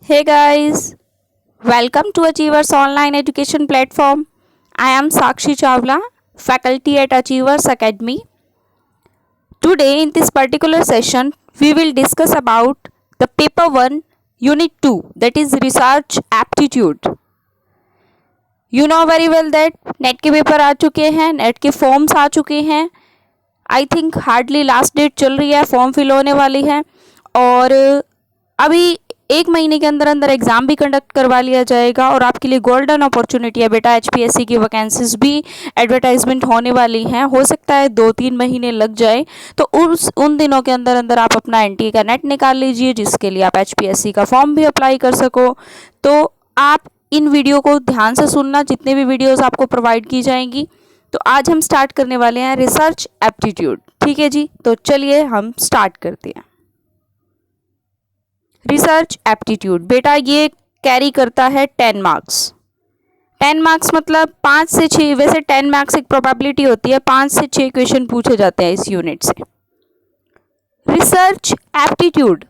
Hey guys, welcome to Achievers Online Education Platform. I am Sakshi Chawla, faculty at Achievers Academy. Today in this particular session, we will discuss about the paper 1 unit 2, that is research aptitude. You know very well that NET के paper आ चुके हैं, NET के forms आ चुके हैं. I think hardly last date चल रही है, फॉर्म फिल होने वाली है और अभी एक महीने के अंदर अंदर एग्ज़ाम भी कंडक्ट करवा लिया जाएगा और आपके लिए गोल्डन अपॉर्चुनिटी है बेटा. एचपीएससी की वैकेंसीज भी एडवर्टाइजमेंट होने वाली हैं. हो सकता है 2-3 महीने लग जाए, तो उन दिनों के अंदर अंदर आप अपना एनटीए का नेट निकाल लीजिए, जिसके लिए आप एचपीएससी का फॉर्म भी अप्लाई कर सको. तो आप इन वीडियो को ध्यान से सुनना, जितने भी वीडियोज़ आपको प्रोवाइड की जाएंगी. तो आज हम स्टार्ट करने वाले हैं रिसर्च एप्टीट्यूड. ठीक है जी, तो चलिए हम स्टार्ट करते हैं. रिसर्च एप्टीट्यूड बेटा ये कैरी करता है 10 मार्क्स. 10 मार्क्स मतलब 5 से 6. वैसे 10 मार्क्स एक प्रोबेबिलिटी होती है, 5 से 6 क्वेश्चन पूछे जाते हैं इस यूनिट से. रिसर्च एप्टीट्यूड,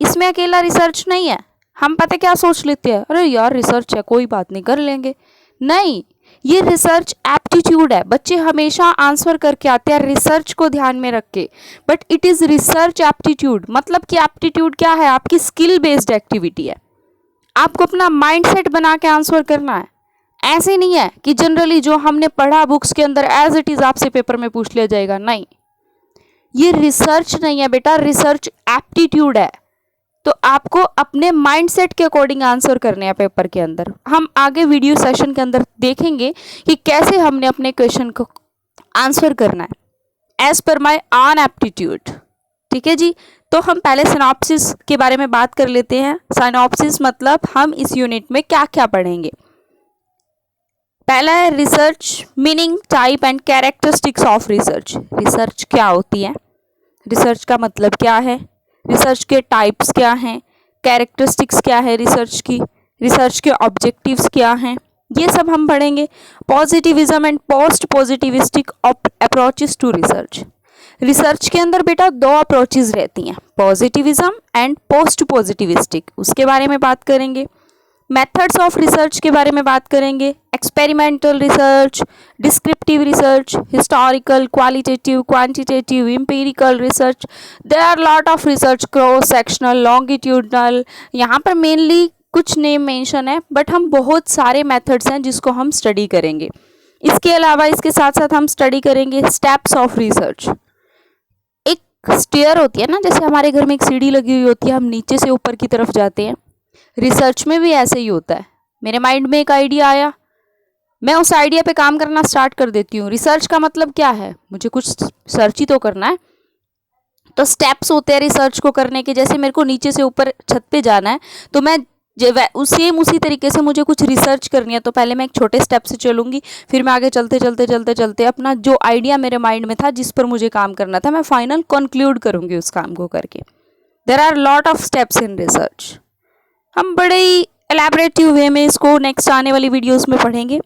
इसमें अकेला रिसर्च नहीं है. हम पता क्या सोच लेते हैं, अरे यार रिसर्च है कोई बात नहीं कर लेंगे. नहीं, ये रिसर्च एप्टीट्यूड है. बच्चे हमेशा आंसर करके आते हैं रिसर्च को ध्यान में रख के, but it is research aptitude. मतलब कि एप्टीट्यूड क्या है, आपकी स्किल बेस्ड एक्टिविटी है. आपको अपना माइंडसेट बना के आंसर करना है. ऐसे नहीं है कि जनरली जो हमने पढ़ा बुक्स के अंदर एज इट इज़ आपसे पेपर में पूछ लिया जाएगा. नहीं, ये रिसर्च नहीं है बेटा, रिसर्च एप्टीट्यूड है. तो आपको अपने माइंडसेट के अकॉर्डिंग आंसर करने हैं पेपर के अंदर. हम आगे वीडियो सेशन के अंदर देखेंगे कि कैसे हमने अपने क्वेश्चन को आंसर करना है as per my on aptitude. ठीक है जी, तो हम पहले सिनॉप्सिस के बारे में बात कर लेते हैं. सिनॉप्सिस मतलब हम इस यूनिट में क्या क्या पढ़ेंगे. पहला है research meaning, type and characteristics of research. Research क्या होती है, रिसर्च का मतलब क्या है, रिसर्च के टाइप्स क्या हैं, कैरेक्टरिस्टिक्स क्या है रिसर्च की, रिसर्च के ऑब्जेक्टिव्स क्या हैं, ये सब हम पढ़ेंगे. Positivism and post positivistic approaches to research. Research के अंदर बेटा 2 अप्रोचेस रहती हैं, पॉजिटिविज्म एंड पोस्ट पॉजिटिविस्टिक. उसके बारे में बात करेंगे. मेथड्स ऑफ रिसर्च के बारे में बात करेंगे. Experimental research, descriptive research, historical, qualitative, quantitative, empirical research. There are lot of research, cross sectional, longitudinal. यहाँ पर मेनली कुछ नेम मेंशन है, बट हम बहुत सारे मेथड्स हैं जिसको हम स्टडी करेंगे. इसके अलावा इसके साथ साथ हम स्टडी करेंगे स्टेप्स ऑफ रिसर्च. एक स्टेयर होती है ना, जैसे हमारे घर में एक सीढ़ी लगी हुई होती है, हम नीचे से ऊपर की तरफ जाते हैं. रिसर्च में भी ऐसे ही होता है. मेरे माइंड में एक आइडिया आया, मैं उस आइडिया पे काम करना स्टार्ट कर देती हूँ. रिसर्च का मतलब क्या है, मुझे कुछ सर्च ही तो करना है. तो स्टेप्स होते हैं रिसर्च को करने के. जैसे मेरे को नीचे से ऊपर छत पे जाना है, तो मैं उसी तरीके से मुझे कुछ रिसर्च करनी है, तो पहले मैं एक छोटे स्टेप से चलूँगी, फिर मैं आगे चलते चलते चलते चलते अपना जो आइडिया मेरे माइंड में था, जिस पर मुझे काम करना था, मैं फाइनल कंक्लूड करूँगी उस काम को करके. There are lot of steps in research. हम बड़े ही एलैबोरेटिव वे में इसको नेक्स्ट आने वाली वीडियोस में पढ़ेंगे.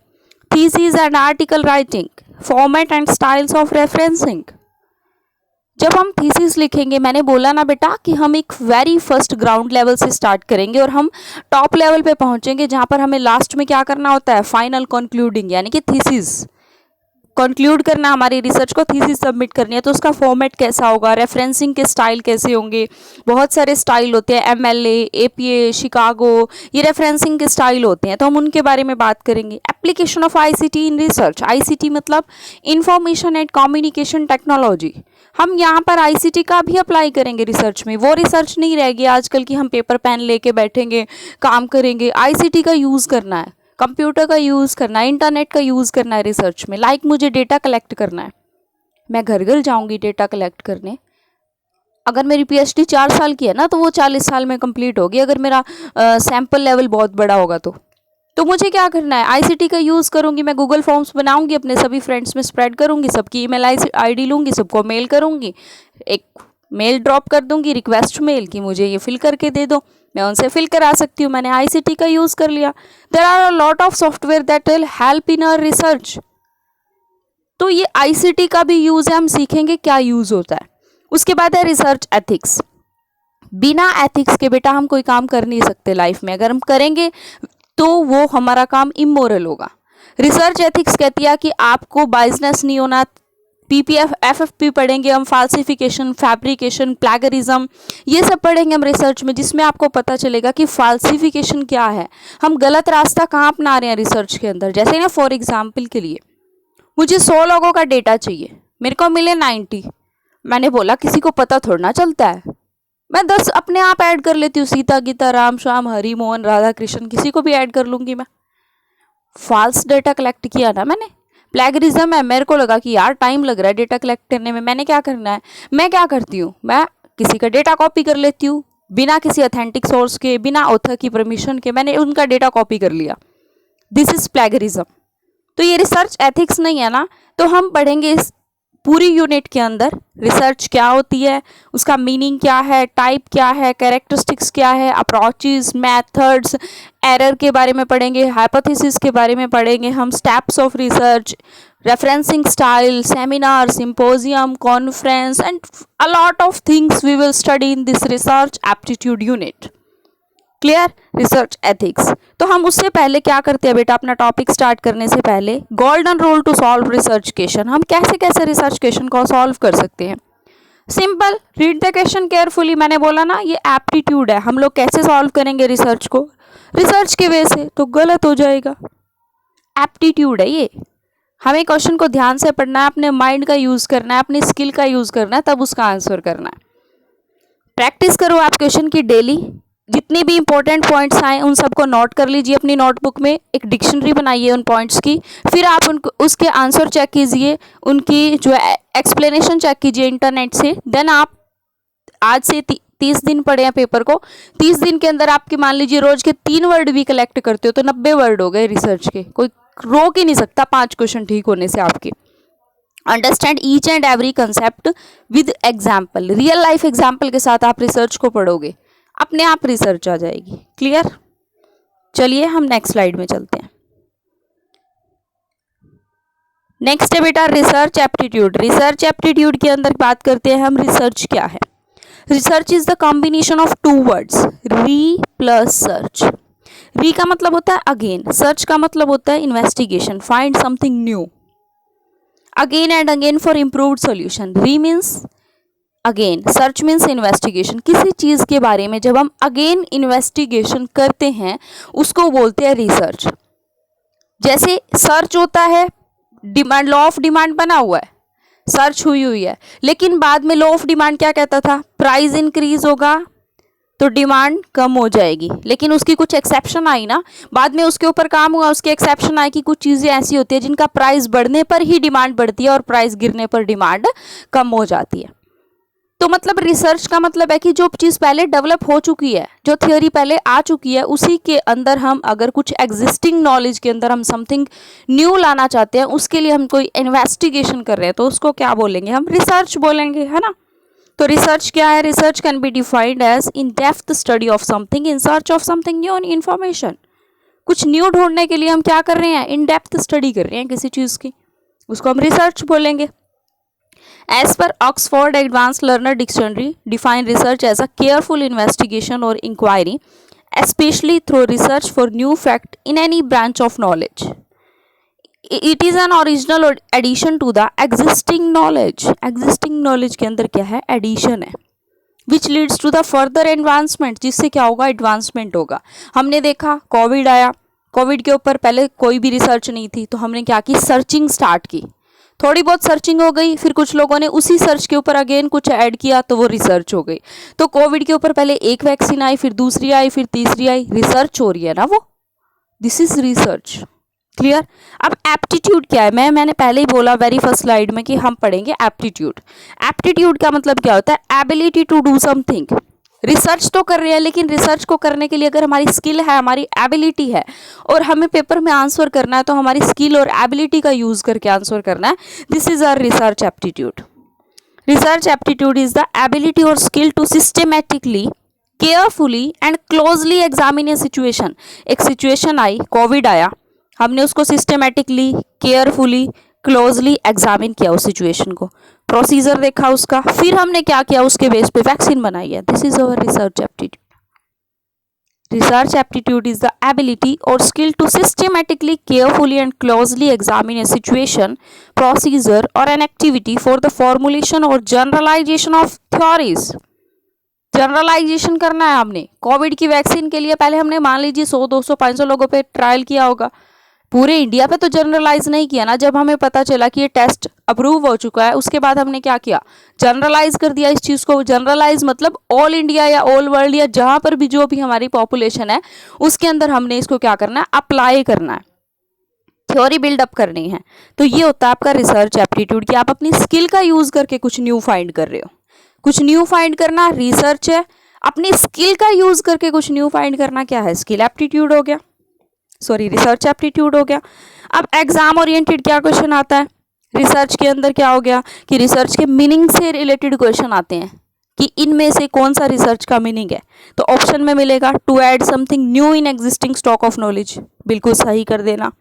Thesis and article writing, format and styles of referencing. जब हम थीसिस लिखेंगे, मैंने बोला ना बेटा कि हम एक वेरी फर्स्ट ग्राउंड लेवल से स्टार्ट करेंगे और हम टॉप लेवल पे पहुंचेंगे, जहां पर हमें लास्ट में क्या करना होता है, फाइनल कंक्लूडिंग, यानी कि थीसिस कंक्लूड करना, हमारी रिसर्च को थीसिस सबमिट करनी है. तो उसका फॉर्मेट कैसा होगा, रेफरेंसिंग के स्टाइल कैसे होंगे. बहुत सारे स्टाइल होते हैं, एमएलए, एपीए, शिकागो, ये रेफरेंसिंग के स्टाइल होते हैं, तो हम उनके बारे में बात करेंगे. Application of ICT in research. ICT मतलब इंफॉर्मेशन एंड कम्युनिकेशन टेक्नोलॉजी. हम यहाँ पर आईसीटी का भी अप्लाई करेंगे रिसर्च में. वो रिसर्च नहीं रहेगी आजकल की हम पेपर पेन लेके बैठेंगे काम करेंगे. आईसीटी का यूज़ करना है, कंप्यूटर का यूज़ करना है, इंटरनेट का यूज़ करना है रिसर्च में. लाइक मुझे डेटा कलेक्ट करना है, मैं घर घर जाऊंगी डेटा कलेक्ट करने. अगर मेरी पीएचडी 4 साल की है ना, तो वो 40 साल में कंप्लीट होगी. अगर मेरा सैम्पल लेवल बहुत बड़ा होगा तो मुझे क्या करना है, आईसीटी का यूज़ करूँगी. मैं गूगल फॉर्म्स बनाऊंगी, अपने सभी फ्रेंड्स में स्प्रेड करूँगी, सबकी ईमेल आईडी लूँगी, सबको मेल करूँगी, एक मेल ड्रॉप कर दूँगी, रिक्वेस्ट मेल कि मुझे ये फिल करके दे दो. मैं उनसे फिल करा सकती हूँ, मैंने आईसीटी का यूज़ कर लिया. There are a lot of software that will help in our research. तो ये आईसीटी का भी यूज़ है, हम सीखेंगे क्या यूज़ होता है. उसके बाद है रिसर्च एथिक्स. बिना एथिक्स के बेटा हम कोई काम कर नहीं सकते लाइफ में, अगर हम करेंगे तो वो हमारा काम इमोरल होगा। रिसर्च एथिक्स कहती है कि आपको बाइजनेस नहीं होना। पीपीएफ एफएफपी पढ़ेंगे हम, फाल्सिफिकेशन, फैब्रिकेशन, प्लैगरिज्म, ये सब पढ़ेंगे हम रिसर्च में, जिसमें आपको पता चलेगा कि फाल्सिफिकेशन क्या है, हम गलत रास्ता कहाँ अपना रहे हैं रिसर्च के अंदर। जैसे ना फॉर एग्जाम्पल के लिए मुझे 100 लोगों का डेटा चाहिए, मेरे को मिले 90, मैंने बोला किसी को पता थोड़ा ना चलता है, मैं 10 अपने आप ऐड कर लेती हूँ, सीता गीता राम श्याम हरि मोहन राधा कृष्ण, किसी को भी ऐड कर लूँगी मैं। फॉल्स डेटा कलेक्ट किया ना मैंने। प्लैगरिज्म है, मेरे को लगा कि यार टाइम लग रहा है डेटा कलेक्ट करने में, मैंने क्या करना है, मैं क्या करती हूँ, मैं किसी का डेटा कॉपी कर लेती हूँ, बिना किसी ऑथेंटिक सोर्स के, बिना ऑथर की परमिशन के मैंने उनका डेटा कॉपी कर लिया। This is plagiarism. तो ये रिसर्च एथिक्स नहीं है ना। तो हम पढ़ेंगे इस पूरी यूनिट के अंदर रिसर्च क्या होती है, उसका मीनिंग क्या है, टाइप क्या है, कैरेक्टरिस्टिक्स क्या है, अप्रोचेस, मेथड्स, एरर के बारे में पढ़ेंगे, हाइपोथेसिस के बारे में पढ़ेंगे हम, steps of research, referencing style, seminar, symposium, conference and a lot of things we will study in this research aptitude unit. Clear? Research ethics. तो हम उससे पहले क्या करते हैं बेटा, अपना टॉपिक स्टार्ट करने से पहले golden rule to solve research question, हम कैसे कैसे रिसर्च क्वेश्चन को सॉल्व कर सकते हैं। Simple, read the question carefully. मैंने बोला ना ये एप्टीट्यूड है, हम लोग कैसे सॉल्व करेंगे रिसर्च को, रिसर्च के वे से, तो गलत हो जाएगा। एप्टीट्यूड है ये, हमें क्वेश्चन को ध्यान से पढ़ना है, अपने माइंड का यूज करना है, अपनी स्किल का यूज करना है, तब उसका आंसर करना है। प्रैक्टिस करो आप क्वेश्चन की डेली, जितने भी इंपॉर्टेंट पॉइंट्स आए उन सबको नोट कर लीजिए अपनी नोटबुक में, एक डिक्शनरी बनाइए उन पॉइंट्स की, फिर आप उनको उसके आंसर चेक कीजिए, उनकी जो एक्सप्लेनेशन चेक कीजिए इंटरनेट से। देन आप आज से 30 दिन पढ़े हैं पेपर को, 30 दिन के अंदर आपके मान लीजिए रोज के 3 वर्ड भी कलेक्ट करते हो तो 90 वर्ड हो गए रिसर्च के, कोई रोक ही नहीं सकता 5 क्वेश्चन ठीक होने से आपके। Understand each and every concept with example, real life example के साथ आप रिसर्च को पढ़ोगे, अपने आप रिसर्च आ जाएगी। क्लियर? चलिए हम नेक्स्ट स्लाइड में चलते हैं। नेक्स्ट है बेटा रिसर्च एप्टीट्यूड। रिसर्च एप्टीट्यूड के अंदर बात करते हैं हम रिसर्च क्या है। Research is the combination of 2 words, री प्लस सर्च। री का मतलब होता है अगेन, सर्च का मतलब होता है investigation, find something new, again and again for improved solution. Re means again, search means investigation. किसी चीज़ के बारे में जब हम अगेन इन्वेस्टिगेशन करते हैं उसको बोलते हैं रिसर्च। जैसे सर्च होता है, डिमांड, लॉ ऑफ डिमांड बना हुआ है, सर्च हुई है, लेकिन बाद में लॉ ऑफ डिमांड क्या कहता था, प्राइस इंक्रीज होगा तो डिमांड कम हो जाएगी, लेकिन उसकी कुछ एक्सेप्शन आई ना, बाद में उसके ऊपर काम हुआ, उसके एक्सेप्शन आई कि कुछ चीज़ें ऐसी होती है जिनका प्राइस बढ़ने पर ही डिमांड बढ़ती है और प्राइस गिरने पर डिमांड कम हो जाती है। तो मतलब रिसर्च का मतलब है कि जो चीज़ पहले डेवलप हो चुकी है, जो थियोरी पहले आ चुकी है, उसी के अंदर हम अगर कुछ एग्जिस्टिंग नॉलेज के अंदर हम समथिंग न्यू लाना चाहते हैं, उसके लिए हम कोई इन्वेस्टिगेशन कर रहे हैं, तो उसको क्या बोलेंगे, हम रिसर्च बोलेंगे, है ना। तो रिसर्च क्या है, research can be defined as in depth study of something in search of something new information. कुछ न्यू ढूंढने के लिए हम क्या कर रहे हैं, इन डेप्थ स्टडी कर रहे हैं किसी चीज़ की, उसको हम रिसर्च बोलेंगे। As per Oxford Advanced Learner Dictionary, define research as a careful investigation or inquiry, especially through research for new fact in any branch of knowledge. It is an original addition to the existing knowledge. Existing knowledge के अंदर क्या है, addition है, which leads to the further advancement, जिससे क्या होगा, advancement होगा। हमने देखा कोविड आया, कोविड के ऊपर पहले कोई भी रिसर्च नहीं थी, तो हमने क्या की, सर्चिंग स्टार्ट की, थोड़ी बहुत सर्चिंग हो गई, फिर कुछ लोगों ने उसी सर्च के ऊपर अगेन कुछ ऐड किया तो वो रिसर्च हो गई। तो कोविड के ऊपर पहले एक वैक्सीन आई, फिर दूसरी आई, फिर तीसरी आई, रिसर्च हो रही है ना वो, दिस इज रिसर्च। क्लियर? अब एप्टीट्यूड क्या है, मैंने पहले ही बोला वेरी फर्स्ट स्लाइड में कि हम पढ़ेंगे एप्टीट्यूड। एप्टीट्यूड का मतलब क्या होता है, ability to do something. Research तो कर रहे हैं, लेकिन रिसर्च को करने के लिए अगर हमारी स्किल है, हमारी एबिलिटी है और हमें पेपर में आंसर करना है, तो हमारी स्किल और एबिलिटी का यूज करके आंसर करना है। This is our research aptitude. Research aptitude is the ability और skill to systematically, carefully and closely examine a situation. एक सिचुएशन आई, कोविड आया, हमने उसको सिस्टमेटिकली, केयरफुली, क्लोजली एग्जामिन किया उस सिचुएशन को, प्रोसीजर देखा उसका, फिर हमने क्या किया उसके बेस पे वैक्सीन बनाई है। This is our research aptitude. Research aptitude is the ability or skill to systematically, carefully and closely examine a situation, procedure or an activity for the formulation or generalization of theories. Generalization करना है हमने। Covid की vaccine के लिए पहले हमने मान लीजिए 100, 200, 500 लोगों पे ट्रायल किया होगा, पूरे इंडिया पे तो जनरलाइज नहीं किया ना। जब हमें पता चला कि ये टेस्ट अप्रूव हो चुका है, उसके बाद हमने क्या किया, जनरलाइज कर दिया इस चीज़ को। जनरलाइज मतलब ऑल इंडिया या ऑल वर्ल्ड या जहाँ पर भी जो भी हमारी पॉपुलेशन है उसके अंदर हमने इसको क्या करना है, अप्लाई करना है, थ्योरी बिल्डअप करनी है। तो ये होता है आपका रिसर्च एप्टीट्यूड कि आप अपनी स्किल का यूज करके कुछ न्यू फाइंड कर रहे हो। कुछ न्यू फाइंड करना रिसर्च है, अपनी स्किल का यूज करके कुछ न्यू फाइंड करना क्या है, स्किल एप्टीट्यूड हो गया, सॉरी रिसर्च एप्टीट्यूड हो गया। अब एग्जाम ओरिएंटेड क्या क्वेश्चन आता है रिसर्च के अंदर, क्या हो गया कि रिसर्च के मीनिंग से रिलेटेड क्वेश्चन आते हैं कि इनमें से कौन सा रिसर्च का मीनिंग है। तो ऑप्शन में मिलेगा to add something new in existing stock of knowledge, बिल्कुल सही कर देना।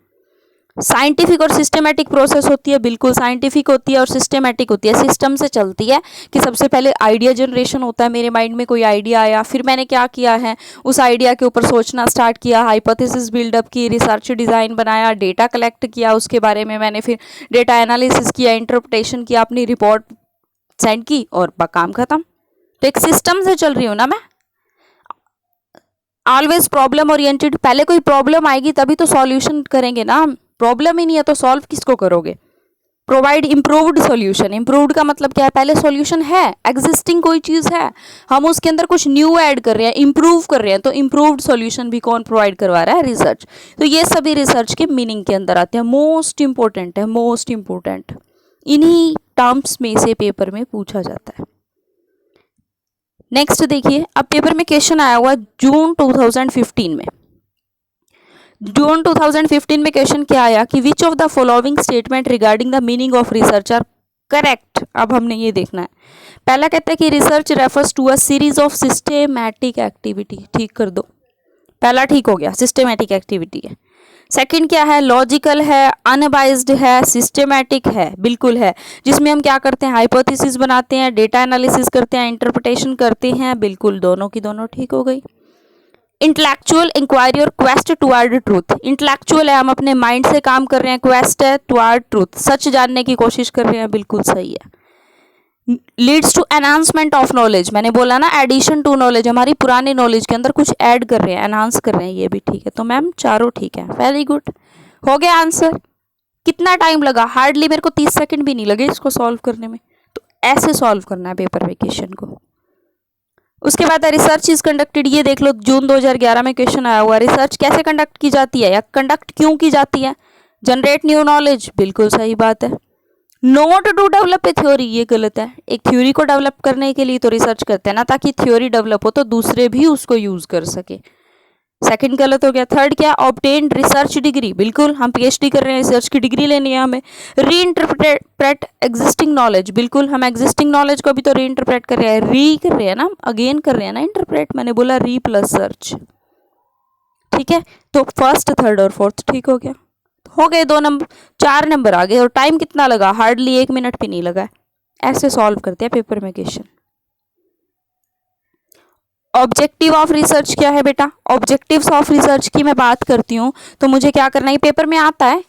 साइंटिफिक और सिस्टमेटिक प्रोसेस होती है, बिल्कुल साइंटिफिक होती है और सिस्टमेटिक होती है। सिस्टम से चलती है कि सबसे पहले आइडिया जनरेशन होता है, मेरे माइंड में कोई आइडिया आया, फिर मैंने क्या किया है उस आइडिया के ऊपर सोचना स्टार्ट किया, हाइपोथेसिस बिल्डअप की, रिसर्च डिज़ाइन बनाया, डेटा कलेक्ट किया, उसके बारे में मैंने फिर डेटा एनालिसिस किया, इंटरप्रिटेशन किया, अपनी रिपोर्ट सेंड की और काम खत्म। तो एक सिस्टम से चल रही हूँ ना मैं, ऑलवेज प्रॉब्लम ओरिएंटेड। पहले कोई प्रॉब्लम आएगी तभी तो सॉल्यूशन करेंगे ना, प्रॉब्लम ही नहीं है तो सॉल्व किसको करोगे। प्रोवाइड इम्प्रूव्ड सॉल्यूशन, इम्प्रूव्ड का मतलब क्या है, पहले सॉल्यूशन है, एग्जिस्टिंग कोई चीज़ है, हम उसके अंदर कुछ न्यू ऐड कर रहे हैं, इम्प्रूव कर रहे हैं, तो इम्प्रूव्ड सॉल्यूशन भी कौन प्रोवाइड करवा रहा है, रिसर्च। तो ये सभी रिसर्च के मीनिंग के अंदर आते हैं, मोस्ट इंपॉर्टेंट है, मोस्ट इंपॉर्टेंट, इन्हीं टर्म्स में से पेपर में पूछा जाता है। नेक्स्ट देखिए, अब पेपर में क्वेश्चन आया हुआ जून 2015 में। जून 2015 में क्वेश्चन क्या आया कि which of the following statement regarding the meaning of research are correct. अब हमने ये देखना है। पहला कहता है कि research refers to a series of systematic activity, ठीक कर दो, पहला ठीक हो गया, सिस्टेमैटिक एक्टिविटी है। सेकंड क्या है, लॉजिकल है, अनबाइज्ड है, सिस्टेमैटिक है, बिल्कुल है, जिसमें हम क्या करते हैं, हाइपोथेसिस बनाते हैं, डेटा एनालिसिस करते हैं, इंटरप्रिटेशन करते हैं, बिल्कुल दोनों की दोनों ठीक हो गई। इंटेलेक्चुअल इंक्वायरी और क्वेस्ट टुवर्ड ट्रूथ, इंटेलेक्चुअल है, हम अपने माइंड से काम कर रहे हैं, क्वेस्ट है टुवर्ड ट्रूथ, सच जानने की कोशिश कर रहे हैं, बिल्कुल सही है। Leads to enhancement of knowledge, मैंने बोला ना एडिशन टू नॉलेज, हमारी पुरानी नॉलेज के अंदर कुछ ऐड कर रहे हैं, एनहांस कर रहे हैं, ये भी ठीक है। तो मैम चारों ठीक है, वेरी गुड, हो गया आंसर। कितना टाइम लगा, हार्डली मेरे को 30 सेकंड भी नहीं लगे इसको सॉल्व करने में। तो ऐसे सॉल्व करना है पेपर वेकेशन को। उसके बाद रिसर्च इज कंडक्टेड, ये देख लो जून 2011 में क्वेश्चन आया हुआ, रिसर्च कैसे कंडक्ट की जाती है या कंडक्ट क्यों की जाती है, जनरेट न्यू नॉलेज, बिल्कुल सही बात है। Not to develop a theory, ये गलत है, एक थ्योरी को डेवलप करने के लिए तो रिसर्च करते हैं ना, ताकि थ्योरी डेवलप हो तो दूसरे भी उसको यूज कर सके, सेकंड गलत हो गया। थर्ड क्या, ऑब्टेन रिसर्च डिग्री, बिल्कुल हम पीएचडी कर रहे हैं, रिसर्च की डिग्री लेनी है हमें। री इंटरप्रेट एग्जिस्टिंग नॉलेज, बिल्कुल हम एग्जिस्टिंग नॉलेज को भी तो री इंटरप्रेट कर रहे हैं, री कर रहे हैं ना, अगेन कर रहे हैं ना इंटरप्रेट, मैंने बोला री प्लस सर्च, ठीक है। तो फर्स्ट, थर्ड और फोर्थ ठीक हो गया, हो गए 2 नंबर, 4 नंबर आ गए। और टाइम कितना लगा, हार्डली 1 मिनट भी नहीं लगा। ऐसे सॉल्व करते हैं पेपर में क्वेश्चन। ऑब्जेक्टिव ऑफ रिसर्च क्या है बेटा, ऑब्जेक्टिव्स ऑफ रिसर्च की मैं बात करती हूँ तो मुझे क्या करना है, पेपर में आता है,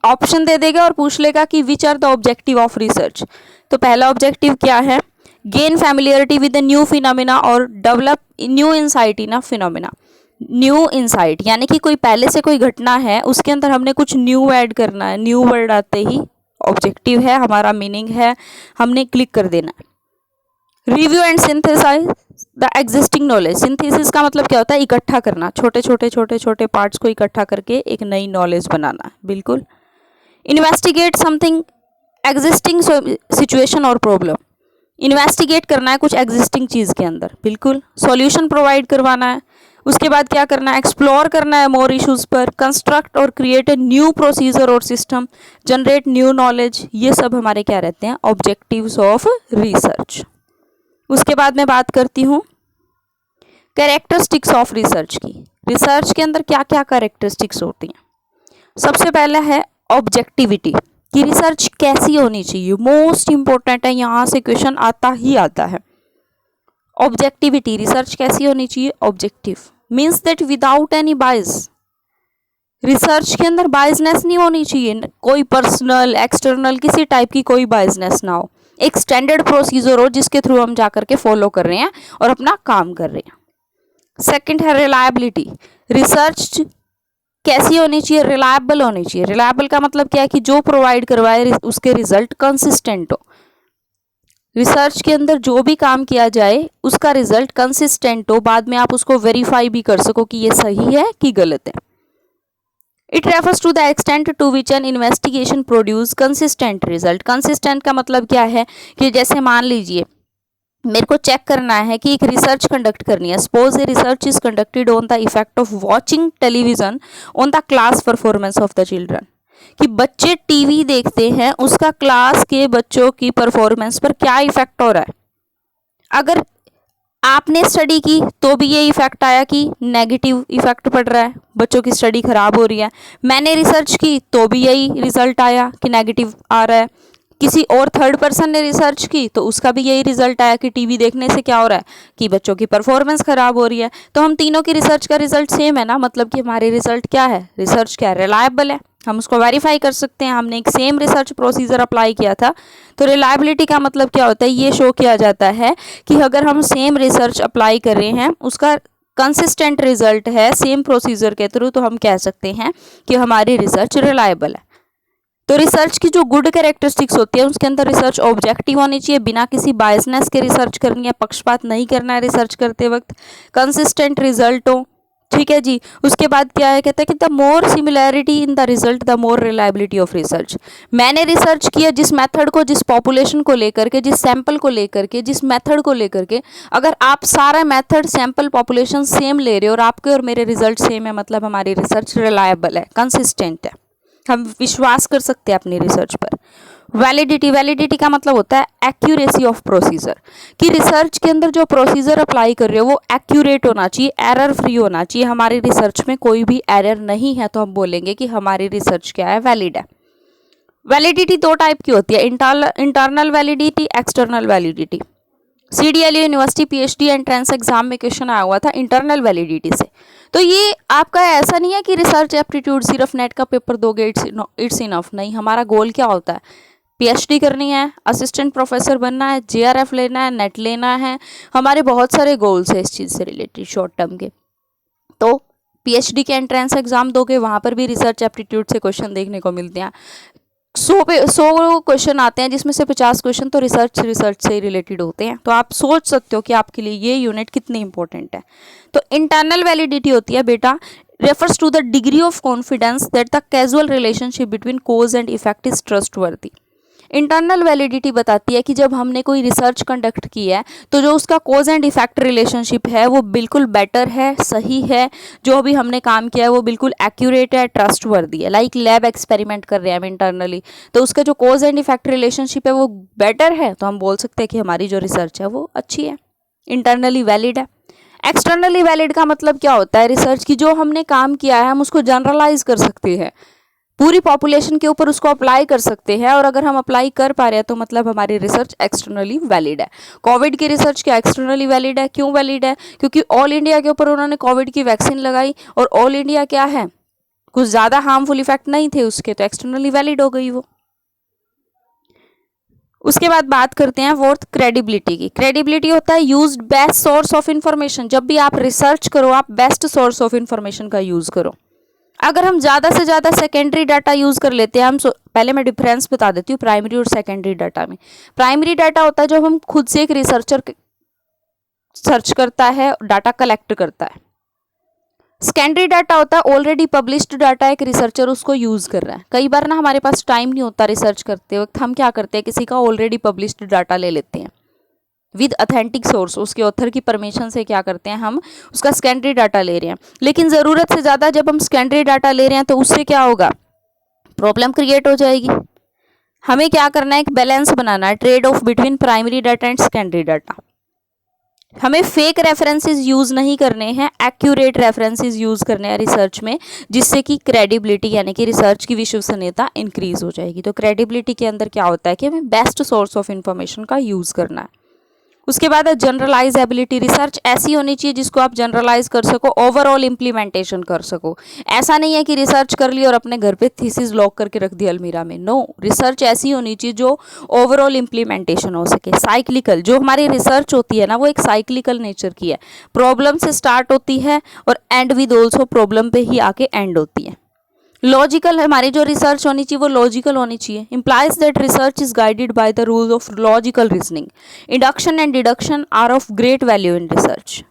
ऑप्शन दे देगा और पूछ लेगा कि which are the objective of research. तो पहला ऑब्जेक्टिव क्या है, gain familiarity with new phenomena और develop new insight in a phenomena. New insight यानी कि कोई पहले से कोई घटना है उसके अंदर हमने कुछ न्यू ऐड करना है, न्यू वर्ड आते ही ऑब्जेक्टिव है, हमारा मीनिंग है, हमने क्लिक कर देना है। Review and synthesise the existing knowledge, synthesis का मतलब क्या होता है, इकट्ठा करना, छोटे छोटे पार्ट्स को इकट्ठा करके एक नई नॉलेज बनाना, बिल्कुल। इन्वेस्टिगेट समथिंग एग्जिस्टिंग सिचुएशन और प्रॉब्लम, इन्वेस्टिगेट करना है कुछ एग्जिस्टिंग चीज़ के अंदर, बिल्कुल। सॉल्यूशन प्रोवाइड करवाना है। उसके बाद क्या करना है, एक्सप्लोर करना है मोर इश्यूज पर, कंस्ट्रक्ट और क्रिएट ए न्यू प्रोसीजर और सिस्टम, जनरेट न्यू नॉलेज, ये सब हमारे क्या रहते हैं, ऑब्जेक्टिव्स ऑफ रिसर्च। उसके बाद मैं बात करती हूँ कैरेक्टरिस्टिक्स ऑफ रिसर्च की। रिसर्च के अंदर क्या क्या कैरेक्टरिस्टिक्स होती हैं। सबसे पहला है ऑब्जेक्टिविटी, कि रिसर्च कैसी होनी चाहिए, मोस्ट इंपॉर्टेंट है, यहाँ से क्वेश्चन आता ही आता है। ऑब्जेक्टिविटी, रिसर्च कैसी होनी चाहिए, objective means that without any bias. Research के अंदर बायसनेस नहीं होनी चाहिए, कोई पर्सनल एक्सटर्नल किसी टाइप की कोई बायसनेस ना हो, एक स्टैंडर्ड प्रोसीजर हो जिसके थ्रू हम जा करके फॉलो कर रहे हैं और अपना काम कर रहे हैं। सेकंड है रिलायबिलिटी, रिसर्च कैसी होनी चाहिए, रिलायबल होनी चाहिए। रिलायबल का मतलब क्या है कि जो प्रोवाइड करवाए उसके रिजल्ट कंसिस्टेंट हो। रिसर्च के अंदर जो भी काम किया जाए उसका रिजल्ट कंसिस्टेंट हो, बाद में आप उसको वेरीफाई भी कर सको कि ये सही है कि गलत है। It refers to the extent to which an investigation produce consistent result. Consistent का मतलब क्या है कि जैसे मान लीजिए मेरे को चेक करना है कि एक रिसर्च कंडक्ट करनी है, suppose a research is conducted on the effect of watching television on the class performance of the children, कि बच्चे टीवी देखते हैं उसका क्लास के बच्चों की परफॉर्मेंस पर क्या इफेक्ट हो रहा है। अगर आपने स्टडी की तो भी ये इफेक्ट आया कि नेगेटिव इफेक्ट पड़ रहा है, बच्चों की स्टडी खराब हो रही है। मैंने रिसर्च की तो भी यही रिजल्ट आया कि नेगेटिव आ रहा है। किसी और थर्ड पर्सन ने रिसर्च की तो उसका भी यही रिजल्ट आया कि टीवी देखने से क्या हो रहा है कि बच्चों की परफॉर्मेंस खराब हो रही है। तो हम तीनों की रिसर्च का रिजल्ट सेम है ना, मतलब कि हमारे रिजल्ट क्या है, रिसर्च क्या है, रिलायबल है, हम उसको वेरीफाई कर सकते हैं, हमने एक सेम रिसर्च प्रोसीजर अप्लाई किया था। तो रिलायबिलिटी का मतलब क्या होता है, ये शो किया जाता है कि अगर हम सेम रिसर्च अप्लाई कर रहे हैं उसका कंसिस्टेंट रिजल्ट है सेम प्रोसीजर के थ्रू, तो हम कह सकते हैं कि हमारी रिसर्च रिलायबल है। तो रिसर्च की जो गुड कैरेक्टरिस्टिक्स होती है उसके अंदर रिसर्च ऑब्जेक्टिव होनी चाहिए, बिना किसी बायसनेस के रिसर्च करनी है, पक्षपात नहीं करना है रिसर्च करते वक्त, कंसिस्टेंट रिजल्ट हो, ठीक है जी। उसके बाद क्या है, कहता है कि the more similarity in the result the more reliability of research. मैंने रिसर्च किया जिस मेथड को, जिस पॉपुलेशन को लेकर के, जिस सैंपल को लेकर के, जिस मेथड को लेकर के, अगर आप सारा मेथड सैंपल पॉपुलेशन सेम ले रहे हो और आपके और मेरे रिजल्ट सेम है, मतलब हमारी रिसर्च रिलायबल है, कंसिस्टेंट है, हम विश्वास कर सकते हैं अपनी रिसर्च पर। वैलिडिटी, वैलिडिटी का मतलब होता है एक्यूरेसी ऑफ प्रोसीजर, कि रिसर्च के अंदर जो प्रोसीजर अप्लाई कर रहे हो वो एक्यूरेट होना चाहिए, एरर फ्री होना चाहिए, हमारी रिसर्च में कोई भी एरर नहीं है, तो हम बोलेंगे कि हमारी रिसर्च क्या है, वैलिड है। वैलिडिटी दो टाइप की होती है, internal validity, external validity. CDLU university PhD entrance exam में क्वेश्चन आया हुआ था इंटरनल वैलिडिटी से। तो ये आपका ऐसा नहीं है कि रिसर्च एप्टीट्यूड सिर्फ नेट का पेपर दोगे इट्स इनफ, नहीं, हमारा गोल क्या होता है, PhD करनी है, असिस्टेंट प्रोफेसर बनना है, JRF लेना है, नेट लेना है, हमारे बहुत सारे गोल्स है इस चीज़ से रिलेटेड शॉर्ट टर्म के। तो PhD के एंट्रेंस एग्जाम दोगे वहाँ पर भी रिसर्च एप्टीट्यूड से क्वेश्चन देखने को मिलते हैं। 100 क्वेश्चन आते हैं जिसमें से 50 क्वेश्चन तो रिसर्च से ही रिलेटेड होते हैं। तो आप सोच सकते हो कि आपके लिए ये यूनिट कितनी इंपॉर्टेंट है। तो इंटरनल वैलिडिटी होती है बेटा, refers to the degree of confidence that the casual relationship between cause and effect is trustworthy. Internal validity बताती है कि जब हमने कोई रिसर्च कंडक्ट की है तो जो उसका कोज एंड इफेक्ट रिलेशनशिप है वो बिल्कुल बेटर है, सही है, जो भी हमने काम किया है वो बिल्कुल एक्यूरेट है, ट्रस्टवर्दी है। लाइक लैब एक्सपेरिमेंट कर रहे हैं हम इंटरनली, तो उसका जो कोज एंड इफेक्ट रिलेशनशिप है वो बेटर है, तो हम बोल सकते हैं कि हमारी जो रिसर्च है वो अच्छी है, इंटरनली वैलिड है। एक्सटर्नली वैलिड का मतलब क्या होता है, रिसर्च की जो हमने काम किया है हम उसको जनरलाइज कर सकते हैं, पूरी पॉपुलेशन के ऊपर उसको अप्लाई कर सकते हैं, और अगर हम अप्लाई कर पा रहे हैं तो मतलब हमारी रिसर्च एक्सटर्नली वैलिड है। कोविड की रिसर्च क्या एक्सटर्नली वैलिड है, क्यों वैलिड है, क्योंकि ऑल इंडिया के ऊपर उन्होंने कोविड की वैक्सीन लगाई और ऑल इंडिया क्या है, कुछ ज़्यादा हार्मफुल इफेक्ट नहीं थे उसके, तो एक्सटर्नली वैलिड हो गई वो। उसके बाद बात करते हैं फोर्थ क्रेडिबिलिटी की। क्रेडिबिलिटी होता है used best source of information, जब भी आप रिसर्च करो आप बेस्ट सोर्स ऑफ इंफॉर्मेशन का यूज़ करो। अगर हम ज़्यादा से ज़्यादा सेकेंडरी डाटा यूज़ कर लेते हैं, पहले मैं डिफरेंस बता देती हूँ प्राइमरी और सेकेंडरी डाटा में। प्राइमरी डाटा होता है जब हम खुद से एक रिसर्चर सर्च करता है, डाटा कलेक्ट करता है। सेकेंडरी डाटा होता है ऑलरेडी पब्लिश्ड डाटा, एक रिसर्चर उसको यूज़ कर रहा है। कई बार ना हमारे पास टाइम नहीं होता रिसर्च करते वक्त, हम क्या करते हैं किसी का ऑलरेडी पब्लिश्ड डाटा ले लेते हैं विद अथेंटिक सोर्स, उसके ऑथर की परमिशन से क्या करते हैं हम उसका सेकेंडरी डाटा ले रहे हैं। लेकिन ज़रूरत से ज़्यादा जब हम सेकेंडरी डाटा ले रहे हैं तो उससे क्या होगा, प्रॉब्लम क्रिएट हो जाएगी। हमें क्या करना है, एक बैलेंस बनाना है, trade off between primary data and secondary data. हमें फेक रेफरेंसेस यूज़ नहीं करने हैं, एक्यूरेट रेफरेंसेस यूज़ करने हैं रिसर्च में, जिससे कि क्रेडिबिलिटी यानी कि रिसर्च की विश्वसनीयता इंक्रीज हो जाएगी। तो क्रेडिबिलिटी के अंदर क्या होता है कि हमें बेस्ट सोर्स ऑफ इंफॉर्मेशन का यूज़ करना है। उसके बाद है जनरलाइजेबिलिटी। रिसर्च ऐसी होनी चाहिए जिसको आप जनरलाइज कर सको, ओवरऑल इम्प्लीमेंटेशन कर सको। ऐसा नहीं है कि रिसर्च कर ली और अपने घर पे थीसिस लॉक करके रख दी अलमीरा में। नो, रिसर्च ऐसी होनी चाहिए जो ओवरऑल इम्प्लीमेंटेशन हो सके। साइक्लिकल, जो हमारी रिसर्च होती है ना वो एक साइक्लिकल नेचर की है। प्रॉब्लम से स्टार्ट होती है और एंड विद ऑल्सो प्रॉब्लम पे ही आके एंड होती है। लॉजिकल, हमारी जो रिसर्च होनी चाहिए वो लॉजिकल होनी चाहिए। Implies that research is guided by the rules of logical reasoning. Induction and deduction are of great value in research.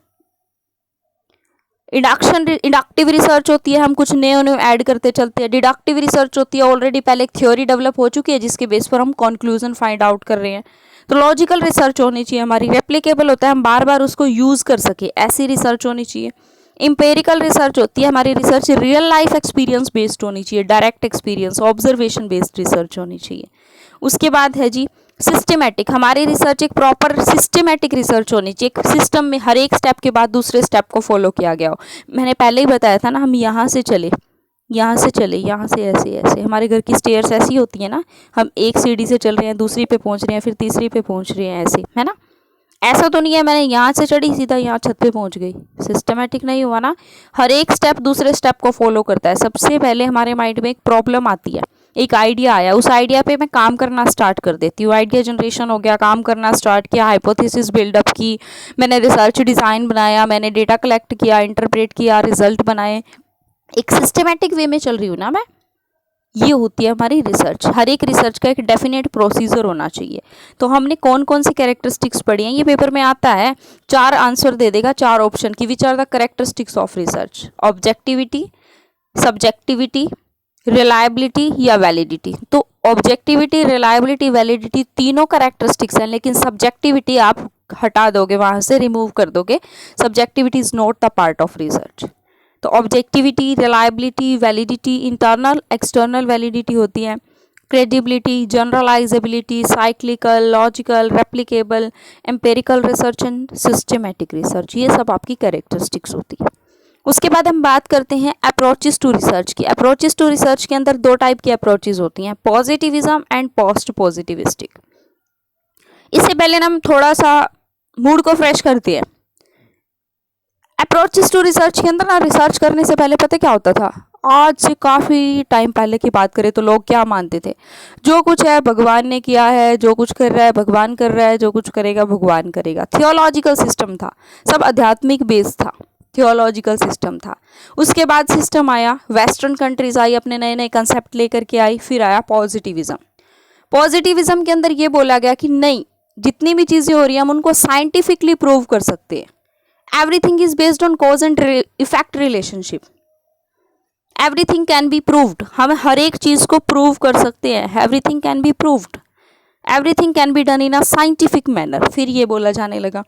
Inductive research होती है, हम कुछ नए नए ऐड करते चलते हैं। डिडक्टिव रिसर्च होती है, ऑलरेडी पहले एक थ्योरी डेवलप हो चुकी है जिसके बेस पर हम कंक्लूजन फाइंड आउट कर रहे हैं। तो लॉजिकल रिसर्च होनी चाहिए हमारी, रेप्लिकेबल होता है, हम बार बार उसको यूज़ कर सके, ऐसी रिसर्च होनी चाहिए। इंपेरिकल रिसर्च होती है हमारी research real life experience based होनी चाहिए, direct experience observation based research होनी चाहिए। उसके बाद है जी सिस्टमेटिक, हमारी रिसर्च एक प्रॉपर सिस्टमेटिक रिसर्च होनी चाहिए, एक सिस्टम में हर एक स्टेप के बाद दूसरे स्टेप को फॉलो किया गया हो। मैंने पहले ही बताया था ना, हम यहाँ से चले, यहाँ से चले, यहाँ से ऐसे ऐसे, हमारे घर की स्टेयर्स ऐसी होती है ना, हम एक सीढ़ी से चल रहे हैं, दूसरी पे पहुँच रहे हैं, फिर तीसरी पे पहुँच रहे हैं, ऐसे है ना। ऐसा तो नहीं है मैंने यहाँ से चढ़ी सीधा यहाँ छत पे पहुँच गई, सिस्टमेटिक नहीं हुआ ना। हर एक स्टेप दूसरे स्टेप को फॉलो करता है। सबसे पहले हमारे माइंड में एक प्रॉब्लम आती है, एक आइडिया आया, उस आइडिया पे मैं काम करना स्टार्ट कर देती हूँ। आइडिया जनरेशन हो गया, काम करना स्टार्ट किया, हाइपोथेसिस बिल्डअप की, मैंने रिसर्च डिज़ाइन बनाया, मैंने डेटा कलेक्ट किया, इंटरप्रेट किया, रिजल्ट बनाए, एक सिस्टमेटिक वे में चल रही हूँ ना मैं। ये होती है हमारी रिसर्च। हर एक रिसर्च का एक डेफिनेट प्रोसीजर होना चाहिए। तो हमने कौन कौन सी कैरेक्टरिस्टिक्स पढ़ी हैं, ये पेपर में आता है, 4 आंसर दे देगा, 4 ऑप्शन की। Which are the characteristics of research? Objectivity, subjectivity, reliability या वैलिडिटी। तो ऑब्जेक्टिविटी, रिलायबिलिटी, वैलिडिटी तीनों कैरेक्टरिस्टिक्स हैं, लेकिन सब्जेक्टिविटी आप हटा दोगे, वहाँ से रिमूव कर दोगे। Subjectivity is not the part of research. तो objectivity, reliability, validity, internal external validity होती है, credibility, generalisability, cyclical, logical, replicable, empirical research and systematic research, ये सब आपकी कैरेक्टरिस्टिक्स होती है। उसके बाद हम बात करते हैं अप्रोचेस टू रिसर्च की। अप्रोचेस टू रिसर्च के अंदर 2 टाइप की अप्रोचेस होती हैं, पॉजिटिविज्म एंड पोस्ट पॉजिटिविस्टिक। इससे पहले हम थोड़ा सा मूड को फ्रेश करते हैं। अप्रोचेस टू रिसर्च के अंदर ना, रिसर्च करने से पहले पता क्या होता था, आज से काफ़ी टाइम पहले की बात करें तो लोग क्या मानते थे, जो कुछ है भगवान ने किया है, जो कुछ कर रहा है भगवान कर रहा है, जो कुछ करेगा भगवान करेगा। थियोलॉजिकल सिस्टम था, सब आध्यात्मिक बेस था, थियोलॉजिकल सिस्टम था। उसके बाद सिस्टम आया, वेस्टर्न कंट्रीज आई, अपने नए नए कंसेप्ट लेकर के आई, फिर आया पॉजिटिविज्म। पॉजिटिविज्म के अंदर ये बोला गया कि नहीं, जितनी भी चीज़ें हो रही हैं हम उनको साइंटिफिकली प्रूव कर सकते हैं। Everything is based on cause and effect relationship. Everything can be proved. हम हर एक चीज़ को प्रूव कर सकते हैं। Everything can be proved. Everything can be done in a scientific manner. फिर ये बोला जाने लगा,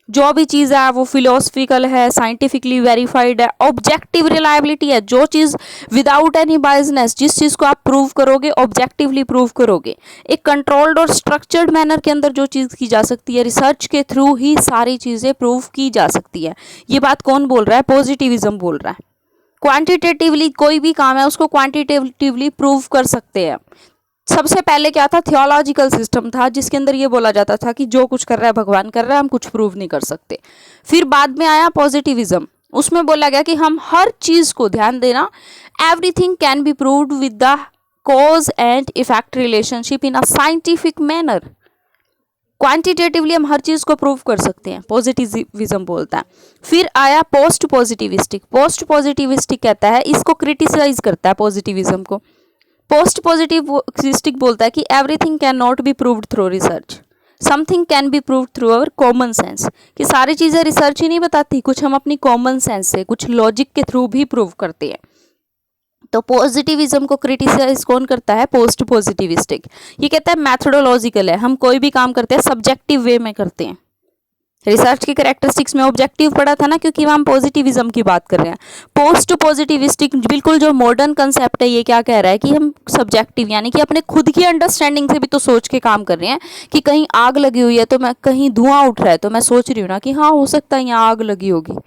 जो भी चीज़ है वो फिलोसफिकल है, साइंटिफिकली वेरीफाइड है, ऑब्जेक्टिव रिलायबिलिटी है, जो चीज़ विदाउट एनी बायसनेस, जिस चीज़ को आप प्रूव करोगे ऑब्जेक्टिवली प्रूव करोगे, एक कंट्रोल्ड और स्ट्रक्चर्ड मैनर के अंदर जो चीज़ की जा सकती है, रिसर्च के थ्रू ही सारी चीज़ें प्रूव की जा सकती है। ये बात कौन बोल रहा है? पॉजिटिविज्म बोल रहा है। क्वांटिटेटिवली कोई भी काम है उसको क्वांटिटेटिवली प्रूव कर सकते हैं। सबसे पहले क्या था? थियोलॉजिकल सिस्टम था, जिसके अंदर ये बोला जाता था कि जो कुछ कर रहा है भगवान कर रहा है, हम कुछ प्रूव नहीं कर सकते। फिर बाद में आया पॉजिटिविज्म, उसमें बोला गया कि हम हर चीज़ को, ध्यान देना, everything can be proved with the cause and effect relationship in a scientific manner. Quantitatively हम हर चीज़ को प्रूव कर सकते हैं, पॉजिटिविज्म बोलता है। फिर आया पोस्ट पॉजिटिविस्टिक। पोस्ट पॉजिटिविस्टिक कहता है, इसको क्रिटिसाइज करता है पॉजिटिविज्म को। पोस्ट पॉजिटिविस्टिक बोलता है कि everything can not be proved through research, something can be proved through our common sense. कि सारी चीज़ें रिसर्च ही नहीं बताती, कुछ हम अपनी कॉमन सेंस से, कुछ लॉजिक के थ्रू भी प्रूव करते हैं। तो पॉजिटिविज्म को क्रिटिसाइज कौन करता है? Post positivistic. ये कहता है मैथडोलॉजिकल है, हम कोई भी काम करते हैं सब्जेक्टिव वे में करते हैं। रिसर्च की कैरेक्टरिस्टिक्स में ऑब्जेक्टिव पढ़ा था ना, क्योंकि वहाँ हम पॉजिटिविज्म की बात कर रहे हैं। पोस्ट पॉजिटिविस्टिक बिल्कुल जो मॉडर्न कंसेप्ट है, ये क्या कह रहा है कि हम सब्जेक्टिव यानी कि अपने खुद की अंडरस्टैंडिंग से भी तो सोच के काम कर रहे हैं कि कहीं आग लगी हुई है तो मैं, कहीं धुआं उठ रहा है तो मैं सोच रही हूँ ना कि हाँ हो सकता है यहाँ आग लगी होगी।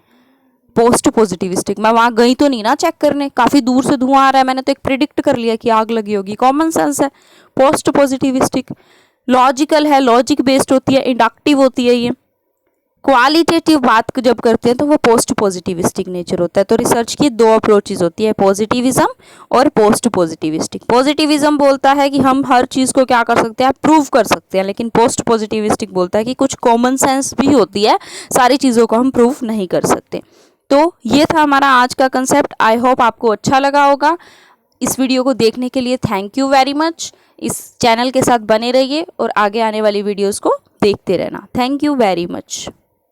पोस्ट पॉजिटिविस्टिक, मैं वहाँ गई तो नहीं ना चेक करने, काफ़ी दूर से धुआं आ रहा है, मैंने तो एक प्रिडिक्ट कर लिया कि आग लगी होगी, कॉमन सेंस है। पोस्ट पॉजिटिविस्टिक लॉजिकल है, लॉजिक बेस्ड होती है, इंडक्टिव होती है। ये क्वालिटेटिव बात जब करते हैं तो वो पोस्ट पॉजिटिविस्टिक नेचर होता है। तो रिसर्च की दो अप्रोचेज होती है, पॉजिटिविज्म और पोस्ट पॉजिटिविस्टिक। पॉजिटिविज्म बोलता है कि हम हर चीज़ को क्या कर सकते हैं, प्रूव कर सकते हैं, लेकिन पोस्ट पॉजिटिविस्टिक बोलता है कि कुछ कॉमन सेंस भी होती है, सारी चीज़ों को हम प्रूव नहीं कर सकते। तो ये था हमारा आज का कंसेप्ट। आई होप आपको अच्छा लगा होगा। इस वीडियो को देखने के लिए थैंक यू वेरी मच। इस चैनल के साथ बने रहिए और आगे आने वाली वीडियोस को देखते रहना। Thank you very much.